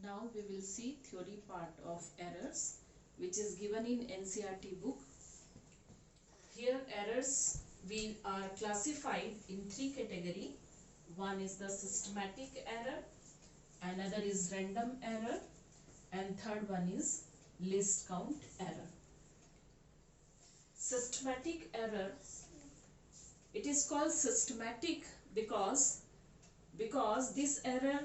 Now we will see theory part of errors, which is given in NCERT book. Here errors we are classified in three categories. One is the systematic error, another is random error, and third one is least count error. Systematic error, it is called systematic because this error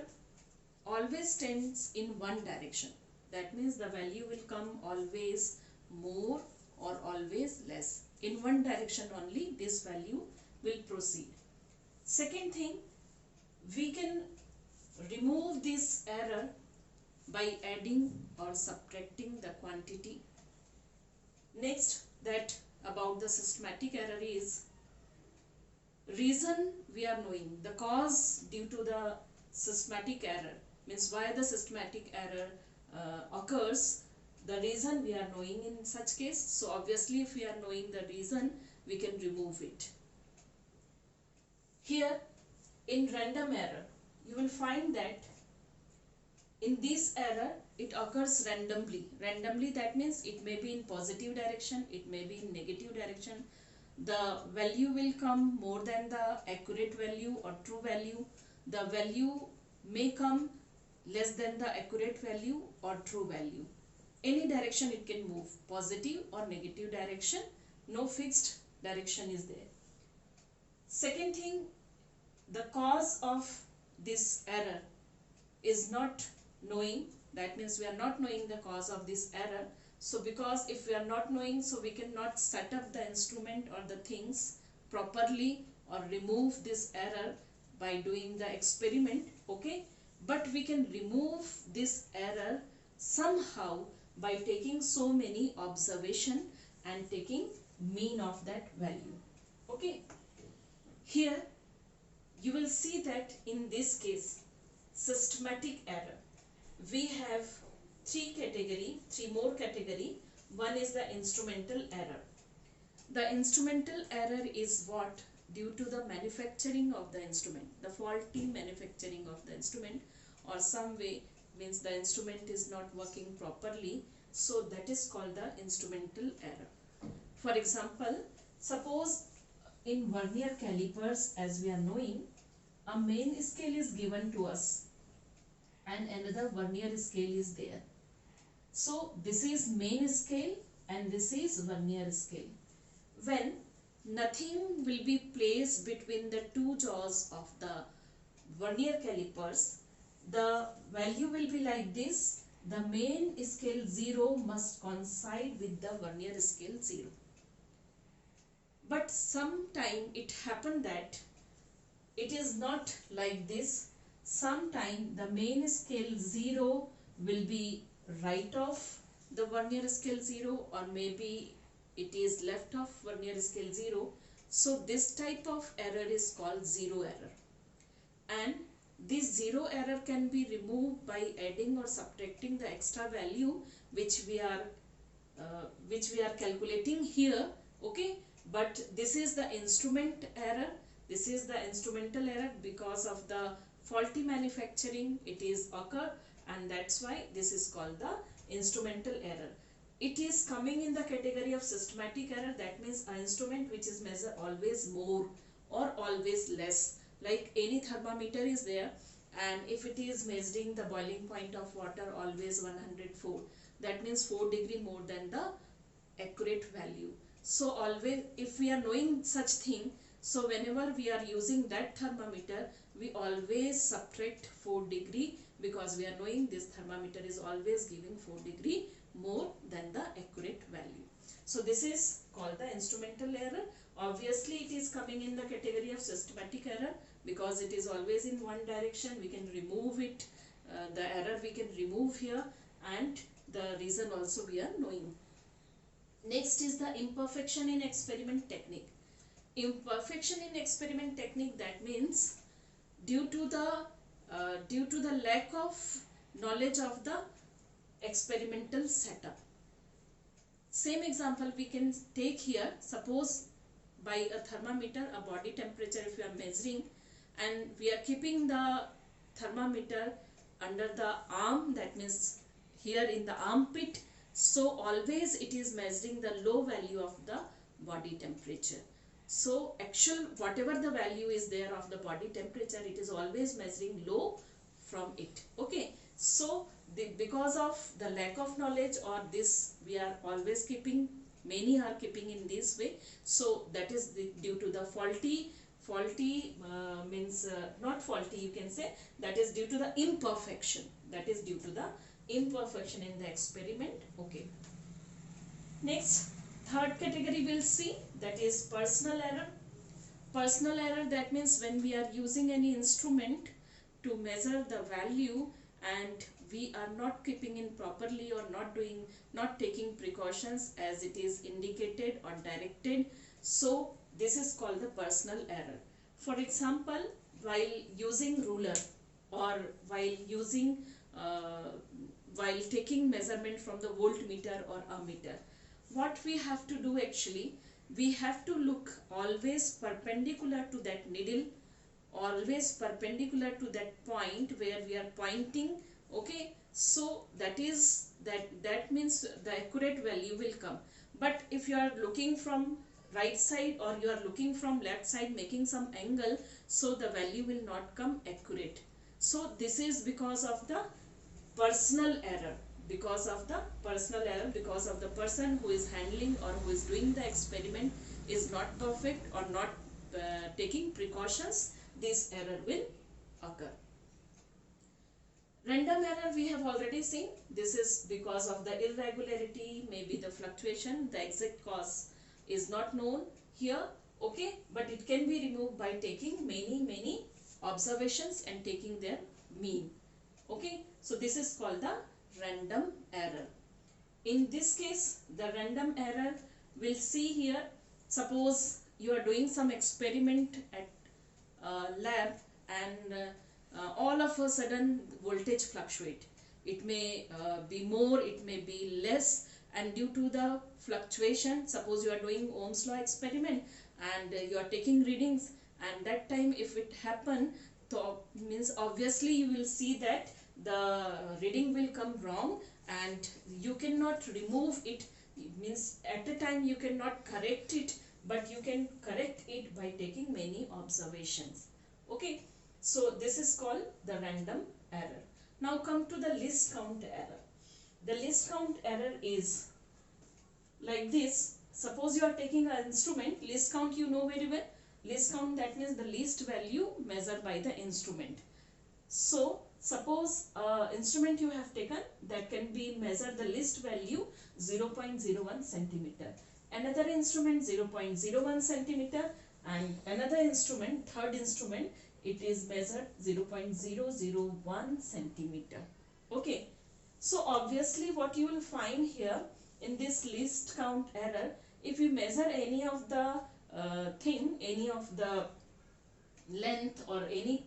always tends in one direction. That means the value will come always more or always less. In one direction only this value will proceed. Second thing, we can remove this error by adding or subtracting the quantity. Next, that about the systematic error is reason we are knowing. The cause due to the systematic error means why the systematic error occurs, the reason we are knowing in such case. So obviously if we are knowing the reason, we can remove it. Here in random error, you will find that in this error it occurs randomly. Randomly, that means it may be in positive direction, it may be in negative direction. The value will come more than the accurate value or true value. The value may come less than the accurate value or true value. Any direction it can move, positive or negative direction, no fixed direction is there. Second thing, the cause of this error is not knowing. That means we are not knowing the cause of this error. So because if we are not knowing, so we cannot set up the instrument or the things properly or remove this error by doing the experiment, okay? But we can remove this error somehow by taking so many observation and taking mean of that value, okay? Here you will see that in this case, systematic error, we have three more category. One is the instrumental error. The instrumental error is what? Due to the manufacturing of the instrument, the faulty manufacturing of the instrument, or some way means the instrument is not working properly. So that is called the instrumental error. For example, suppose in vernier calipers, as we are knowing, a main scale is given to us and another vernier scale is there. So this is main scale and this is vernier scale. When nothing will be placed between the two jaws of the vernier calipers, the value will be like this. The main scale 0 must coincide with the vernier scale 0. But sometime it happened that it is not like this. Sometime the main scale 0 will be right off the vernier scale 0, or maybe it is left off vernier scale 0. So this type of error is called zero error. And this zero error can be removed by adding or subtracting the extra value which we are calculating here, okay? But this is the instrument error. This is the instrumental error because of the faulty manufacturing it is occur, and that's why this is called the instrumental error. It is coming in the category of systematic error. That means an instrument which is measured always more or always less. Like any thermometer is there, and if it is measuring the boiling point of water always 104, that means 4 degree more than the accurate value. So always if we are knowing such thing, so whenever we are using that thermometer, we always subtract 4 degree because we are knowing this thermometer is always giving 4 degree more than the accurate value. So this is called the instrumental error. Obviously it is coming in the category of systematic error because it is always in one direction. We can remove it, the error we can remove here, and the reason also we are knowing. Next is the imperfection in experiment technique. Imperfection in experiment technique, that means due to the lack of knowledge of the experimental setup. Same example we can take here. Suppose by a thermometer, a body temperature if we are measuring, and we are keeping the thermometer under the arm, that means here in the armpit. So always it is measuring the low value of the body temperature. So actual whatever the value is there of the body temperature, it is always measuring low from it. Okay, so because of the lack of knowledge, or this we are always keeping, many are keeping in this way, so that is due to the faulty means not faulty, you can say that is due to the imperfection, that is due to the imperfection in the experiment. Okay, next third category we'll see, that is personal error. Personal error, that means when we are using any instrument to measure the value and we are not keeping in properly, or not taking precautions as it is indicated or directed, so this is called the personal error. For example, while using ruler, or while taking measurement from the voltmeter or ammeter, what we have to do actually, we have to look always perpendicular to that needle, always perpendicular to that point where we are pointing. Okay, so that means the accurate value will come. But if you are looking from right side, or you are looking from left side making some angle, so the value will not come accurate. So this is because of the personal error, because of the person who is handling or who is doing the experiment is not perfect, or not taking precautions, this error will occur. Random error we have already seen. This is because of the irregularity, maybe the fluctuation, the exact cause is not known here. Okay, but it can be removed by taking many observations and taking their mean. Okay, so this is called the random error. In this case, the random error, we'll see here, suppose you are doing some experiment at lab, and all of a sudden voltage fluctuate. It may be more, it may be less, and due to the fluctuation, suppose you are doing Ohm's law experiment and you are taking readings, and that time if it happen, so means obviously you will see that the reading will come wrong and you cannot remove it. It means at a time you cannot correct it, but you can correct it by taking many observations. Okay, so this is called the random error. Now come to the least count error. The least count error is like this. Suppose you are taking an instrument, least count you know very well. Least count, that means the least value measured by the instrument. So suppose instrument you have taken that can be measured the least value 0.01 centimeter. Another instrument 0.01 centimeter, and another instrument, third instrument, it is measured 0.001 centimeter. Okay, so obviously what you will find here in this least count error, if you measure any of the any of the length or any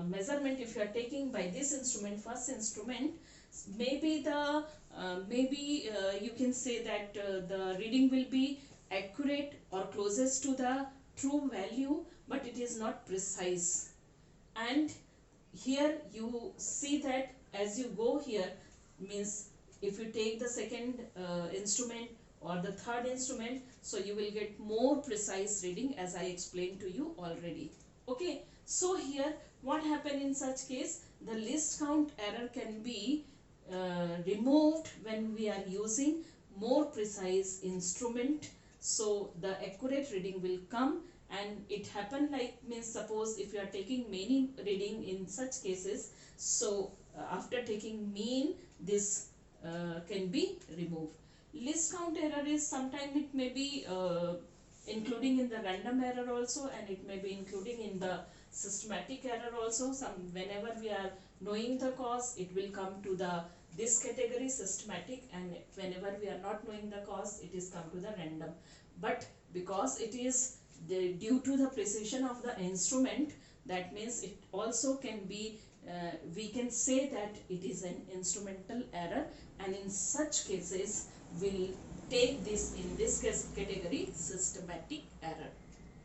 measurement, if you are taking by this instrument, first instrument, maybe the you can say that the reading will be accurate or closest to the true value, but it is not precise. And here you see that as you go here, means if you take the second instrument or the third instrument, so you will get more precise reading, as I explained to you already. Okay, so here what happened in such case, the least count error can be removed when we are using more precise instrument, so the accurate reading will come. And it happen like, means suppose if you are taking many reading in such cases, so after taking mean, this can be removed. Least count error is sometimes it may be including in the random error also, and it may be including in the systematic error also. Whenever we are knowing the cause, it will come to the this category, systematic, and whenever we are not knowing the cause, it is come to the random. But because it is due to the precision of the instrument, that means it also can be we can say that it is an instrumental error, and in such cases we'll take this in this category, systematic error.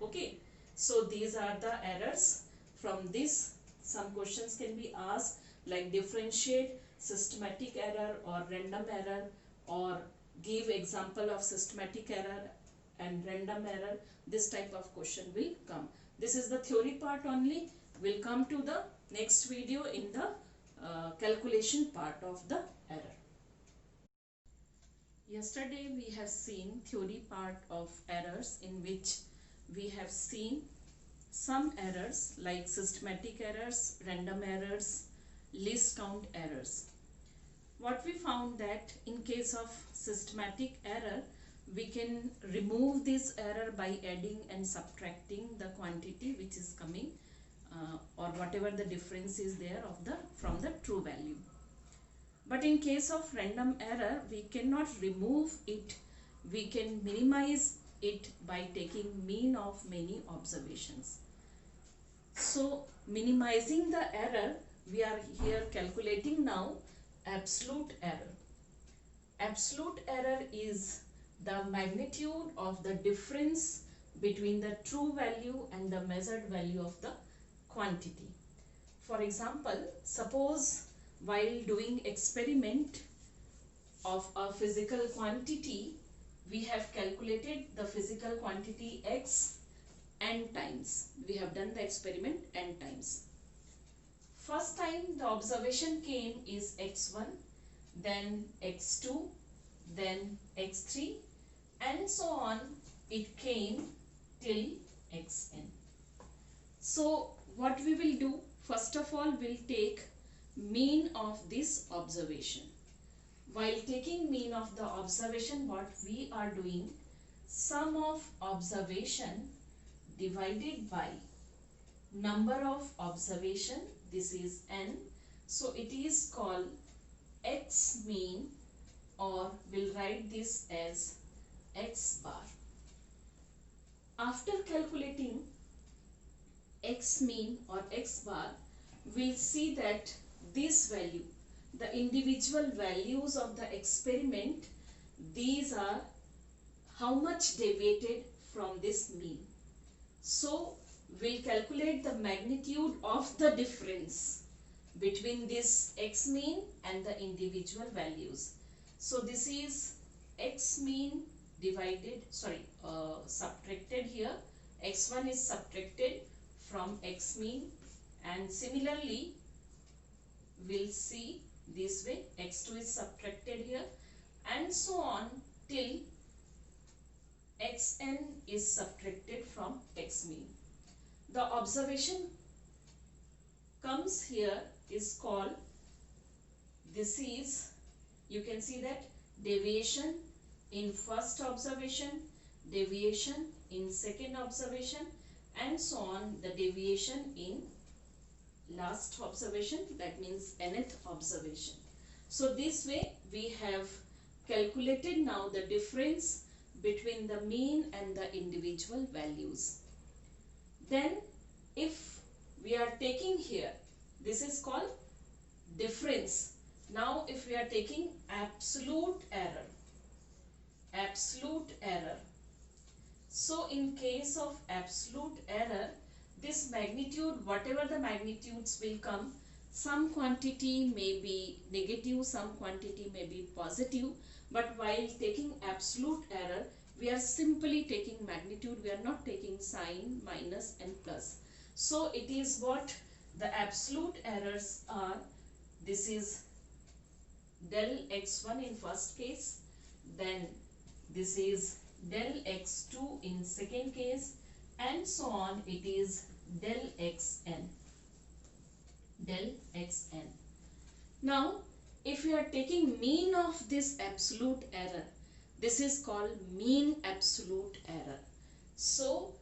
Okay, so these are the errors. From this some questions can be asked like differentiate systematic error or random error, or give example of systematic error and random error. This type of question will come. This is the theory part only. We'll come to the next video in the calculation part of the error. Yesterday we have seen theory part of errors, in which we have seen some errors like systematic errors, random errors, least count errors. What we found that in case of systematic error, we can remove this error by adding and subtracting the quantity which is coming or whatever the difference is there of the from the true value. But in case of random error, we cannot remove it. We can minimize it by taking mean of many observations. So minimizing the error, we are here calculating now absolute error. Absolute error is the magnitude of the difference between the true value and the measured value of the quantity. For example, suppose while doing experiment of a physical quantity, we have calculated the physical quantity x n times. We have done the experiment n times. First time the observation came is x1, then x2, then x3, and so on. It came till xn. So what we will do, first of all, we'll take mean of this observation. While taking mean of the observation, what we are doing, sum of observation divided by number of observation, this is n, so it is called x mean, or we'll write this as x bar. After calculating x mean or x bar, we'll see that this value, the individual values of the experiment, these are how much deviated from this mean. So we'll calculate the magnitude of the difference between this x mean and the individual values. So this is x mean divided, subtracted here. X1 is subtracted from x mean, and similarly we'll see this way, x2 is subtracted here, and so on till xn is subtracted from x mean. The observation comes here is called, this is, you can see that deviation in first observation, deviation in second observation, and so on, the deviation in last observation, that means nth observation. So this way we have calculated now the difference between the mean and the individual values. Then if we are taking here, this is called difference. Now if we are taking absolute error, so in case of absolute error, this magnitude, whatever the magnitudes will come, some quantity may be negative, some quantity may be positive, but while taking absolute error, we are simply taking magnitude, we are not taking sign, minus and plus. So it is what the absolute errors are. This is del x1 in first case, then this is del x2 in second case, and so on, it is del xn. Now if you are taking mean of this absolute error, this is called mean absolute error. So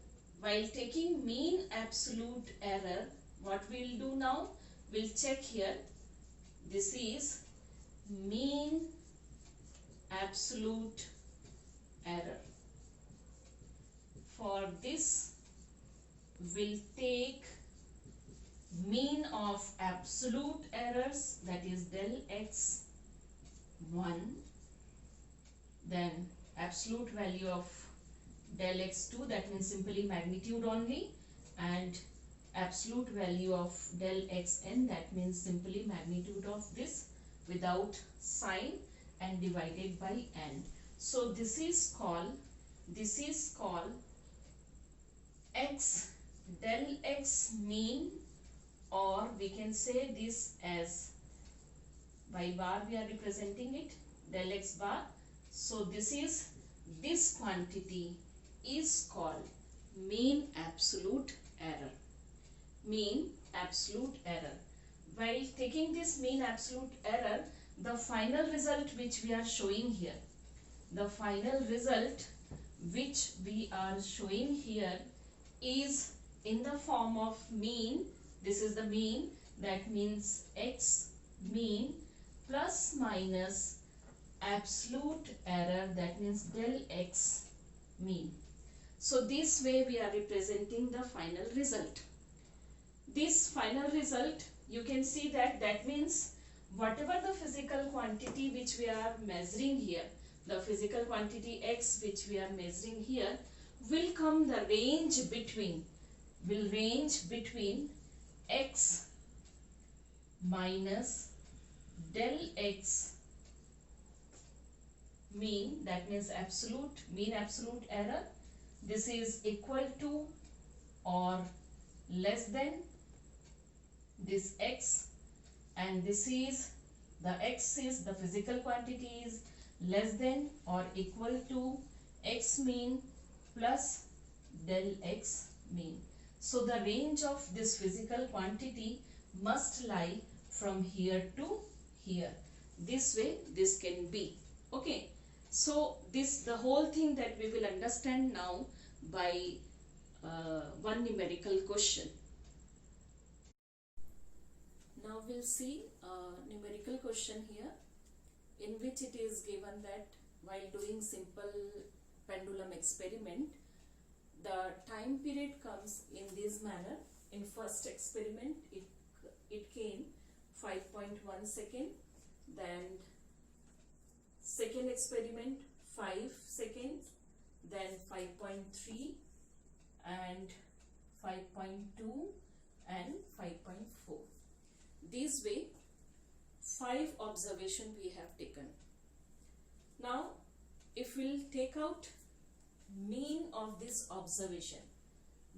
while taking mean absolute error, what we'll do now, we'll check here, this is mean absolute error. For this we'll take mean of absolute errors, that is del x1, then absolute value of del x2, that means simply magnitude only, and absolute value of del xn, that means simply magnitude of this without sign and divided by n. So this is called x del x mean, or we can say this as by bar we are representing it, del x bar. So this quantity is called mean absolute error. Mean absolute error. While taking this mean absolute error, the final result which we are showing here, is in the form of mean. This is the mean, that means x mean plus minus absolute error, that means del x mean. So this way we are representing the final result. This final result, you can see that means whatever the physical quantity which we are measuring here, the physical quantity x which we are measuring here, will range between x minus del x mean, that means mean absolute error. This is equal to or less than this x, and this is the x is the physical quantity is less than or equal to x mean plus del x mean. So the range of this physical quantity must lie from here to here. This way this can be. Okay. So the whole thing that we will understand now by one numerical question. Now we'll see a numerical question here, in which it is given that while doing simple pendulum experiment, the time period comes in this manner. In first experiment it came 5.1 second, then second experiment 5 seconds, then 5.3 and 5.2 and 5.4. This way 5 observation we have taken. Now if we'll take out mean of this observation,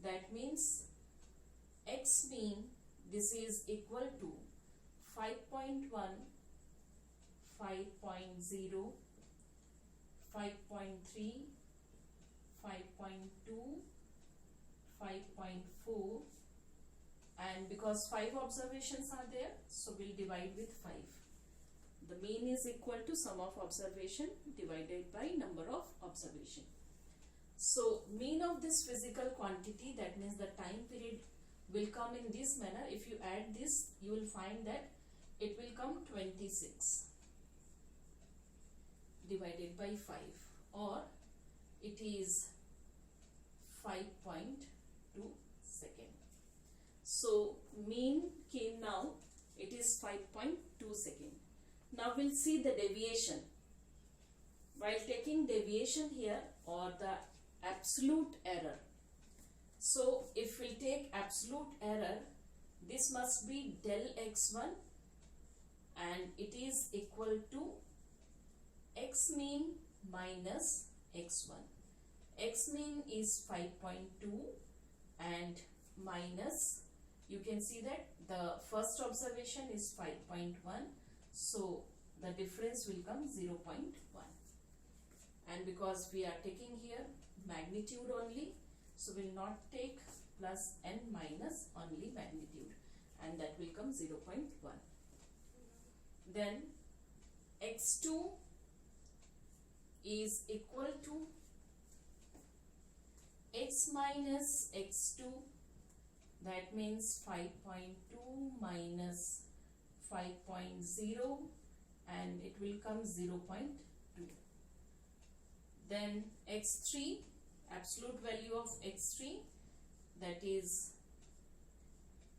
that means x mean, this is equal to 5.1, 5.0, 5.3, 5.2, 5.4, and because 5 observations are there, so we'll divide with 5. The mean is equal to sum of observation divided by number of observation. So mean of this physical quantity, that means the time period, will come in this manner. If you add this, you will find that it will come 26 divided by 5, or it is 5.2 second. So mean came now, it is 5.2 second. Now we'll see the deviation. While taking deviation here, or the absolute error. So if we take absolute error, this must be del x1, and it is equal to x mean minus x1. X mean is 5.2 and minus, you can see that the first observation is 5.1, so the difference will come 0.1. And because we are taking here magnitude only, so we will not take plus n minus only magnitude, and that will come 0.1. Then x2 is equal to x minus x2, that means 5.2 minus 5.0, and it will come 0.2. Then x3, absolute value of x3, that is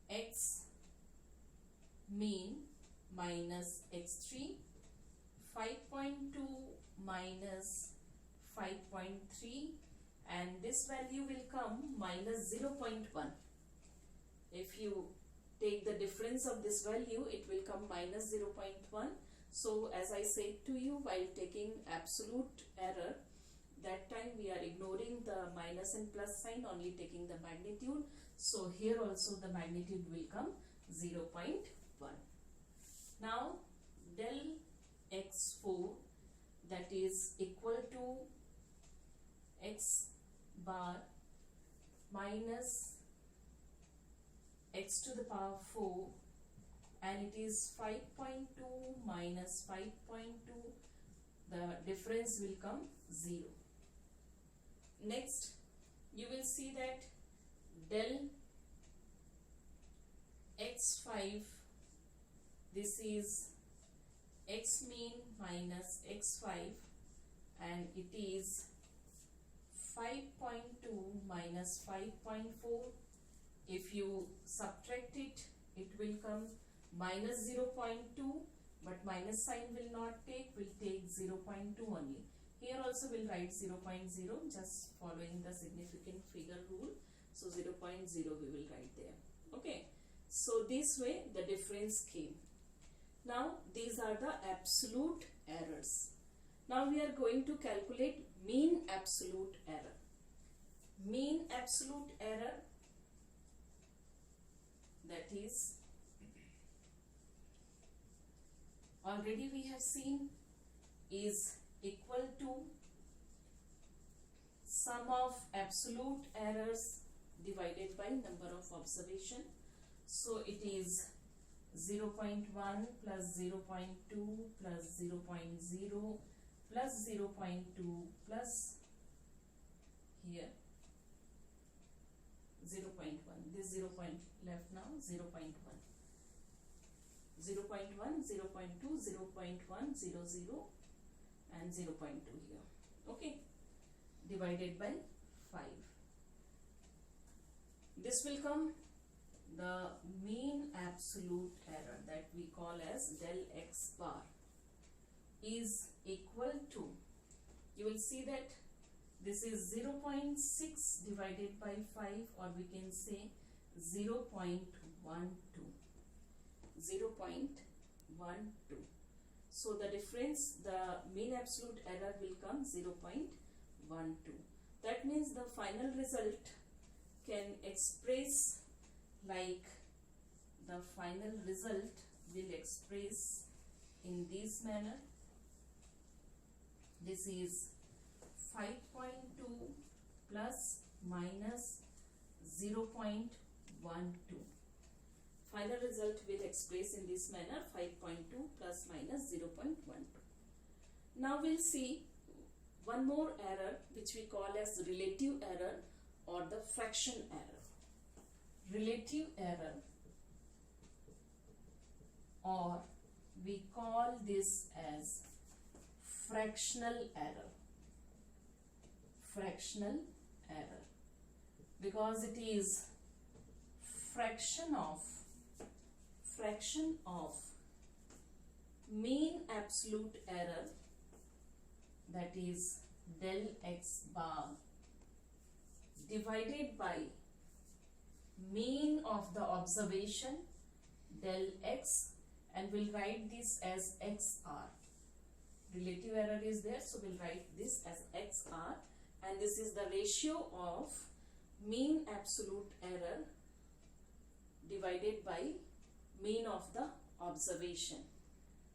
x mean minus x3, 5.2 minus 5.3, and this value will come minus 0.1. If you take the difference of this value, it will come minus 0.1. So as I said to you, while taking absolute error, that time we are ignoring the minus and plus sign, only taking the magnitude. So here also the magnitude will come 0.1. Now del x4, that is equal to x bar minus x to the power 4, and it is 5.2 minus 5.2, the difference will come 0. Next, you will see that del x5, this is x mean minus x5, and it is 5.2 minus 5.4. If you subtract it, it will come minus 0.2, but minus sign will not take, will take 0.2 only. Here also we'll write 0.0, just following the significant figure rule. So 0.0 we will write there. Okay. So this way the difference came. Now these are the absolute errors. Now we are going to calculate mean absolute error. Mean absolute error, that is, already we have seen, is equal to sum of absolute errors divided by number of observation. So it is 0.1 plus 0.2 plus 0.0 plus 0.2 plus here 0.1. This 0 point left now, 0.1. 0.1, 0.2, 0.1, 0, 0 and 0.2 here. Okay. Divided by 5. This will come the mean absolute error, that we call as del x bar, is equal to, you will see that this is 0.6 divided by 5, or we can say 0.12. 0.12. So the difference, the mean absolute error will come 0.12. That means the final result can express like, the final result will express in this manner. This is 5.2 plus minus 0.12. Final result will express in this manner, 5.2 plus minus 0.12. Now we'll see one more error which we call as relative error or the fraction error. Relative error, or we call this as fractional error. Fractional error, because it is fraction of mean absolute error, that is del x bar, divided by mean of the observation del x, and we'll write this as xr. Relative error is there, so we'll write this as xr, and this is the ratio of mean absolute error divided by mean of the observation.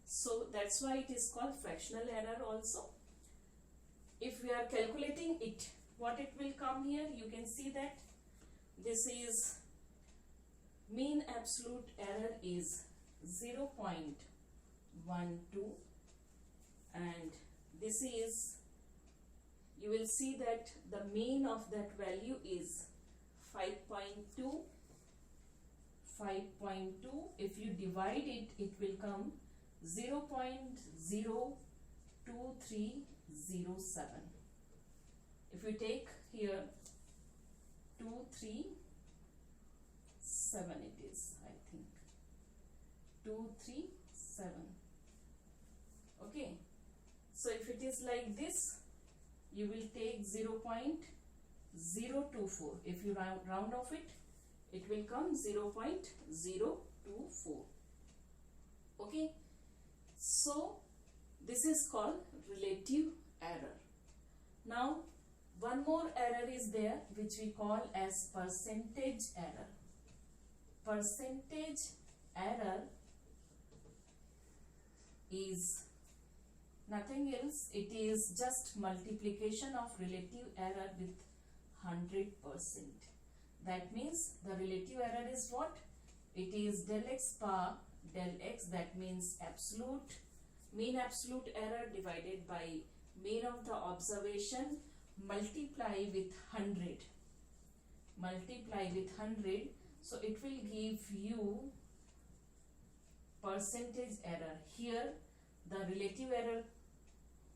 So that's why it is called fractional error also. If we are calculating it, what it will come here, you can see that this is mean absolute error is 0.12, and this is, you will see that the mean of that value is 5.2. If you divide it, it will come 0.02307. If you take here 237, it is, I think 237. Okay, so if it is like this, you will take 0.024. If you round off it, it will come 0.024. Okay, so this is called relative error. Now one more error is there which we call as percentage error. Percentage error is nothing else, it is just multiplication of relative error with 100%. That means the relative error is what? It is del x bar del x, that means absolute mean absolute error divided by mean of the observation, multiply with 100. Multiply with 100, so it will give you percentage error. Here the relative error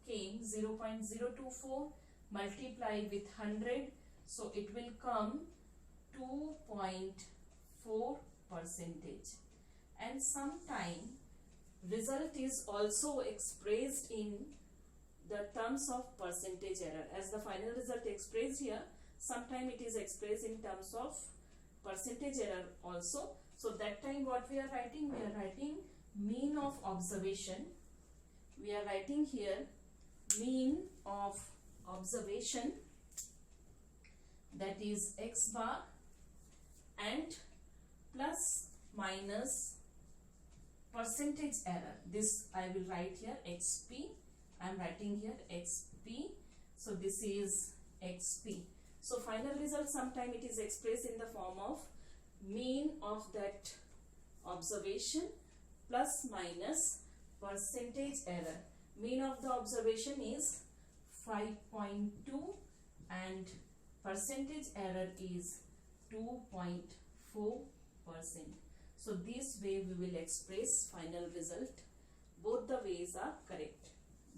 came 0.024, multiply with 100, so it will come 2.4%. And sometime result is also expressed in the terms of percentage error. As the final result expressed here, sometime it is expressed in terms of percentage error also. So that time what we are writing? We are writing mean of observation. We are writing here mean of observation, that is x bar, and plus minus percentage error. This I will write here xp. I am writing here xp. So this is xp. So final result, sometime it is expressed in the form of mean of that observation plus minus percentage error. Mean of the observation is 5.2 and percentage error is 2.4%. So this way we will express final result. Both the ways are correct.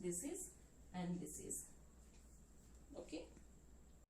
This is and this is.